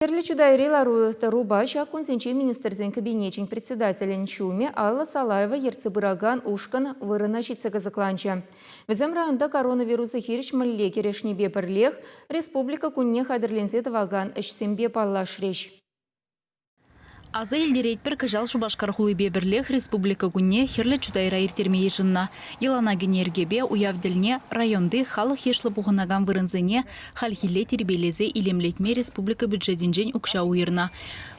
Ерлі чудайрила руба шакунсенче министрзен кабинечин председателен чуме Алла Салаева ерцебыраган ушкан вырына шицегаzaкланча. Везем районда коронавирусы хириш мілле керешнебе бірлех республика күнне хадырлензе таваган ішсембе паллашреш. Аза елдерейт бір кыжал Шубашкар хулыбе бірлех республика күнне херлі чудайра иртермей жынна. Елана генергебе уявдельне районды халық хешлі бұғынаган вырынзыне халхиле тербелезе илемлетме республика бюджетінжен ұкша уйырна.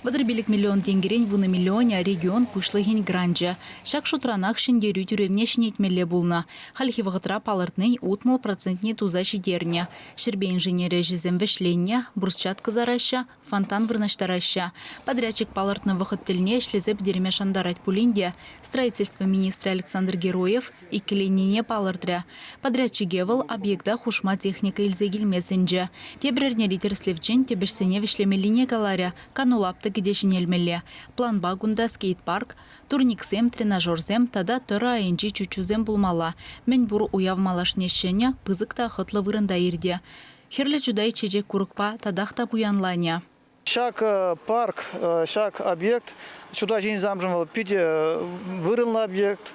Бадырбелік миллион тенгерен вуны миллионя регион пышлыхен гранжа. Шак шутранақ шындерю тюремне шнетмелі булна. Халхи вғытра палыртнын утмыл процентне туза шидерне. Шербе инженерия жезем вешленне, брусчатка зараща, фонтан вырнаштараща. Подрядчик палыртны вғыттельне шлезеп дерме шандарать пулинде. Строительство министра Александр Героев и келенине палыртря. Подрядчиге выл объекта хушма техника илзегилмесенже. Тебрерне литерслевчен тебешсене вешлемелине галаря, канулапты кедешін елмелі. План багунда скейт-парк, турниксем, тренажерзем, тада тұра айынчи чучузем булмала. Мен бұр уявмалашнешене пызыкта хытлы вырында ирде. Херлі чудай чежек курыкпа тадақта буянланя. Шак парк, шак объект, чуда жин замжым пиде вырылный объект,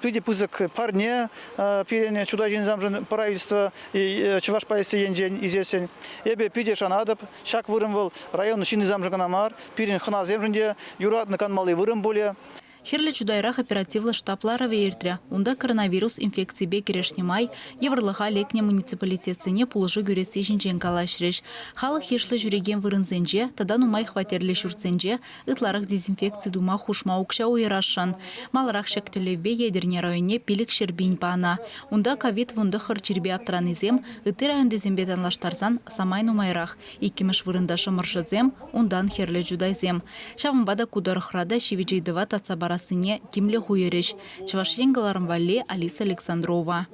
пиде пызык парне, пиде чуда жин замжын правительство и чуваш пайсы енжен изесен. Эбе пиде шанадып, шак вырым был район шины замжын канамар, пиде хана земжынде юратны канмалы вырым более. Херлі чудайрах оперативлы штаплара вейртря. Унда коронавирус инфекциясбе керешнемай, еврлыха лекне муниципалитетсене пулыжы гөресі жинжен калашреш. Халық хешлі жүреген вырынзенже, тадан умай хватерлі жүрсенже, ытларах дезинфекция дума хушма укша уйрашан. Маларах шектелевбе едерне районе пилік шербин пана. Унда ковид вунды хырчирбе аптранизем, ыты район дезинбетанлаштарзан самай нумайрах. Иккемеш вырындашы мыршызем, ундан херлі жудайзем. Шавымбада кударыхрада шевиджейдыва татсабар Расыне Кимле Хуереш, Чавашенгаларым Вале Алиса Александрова.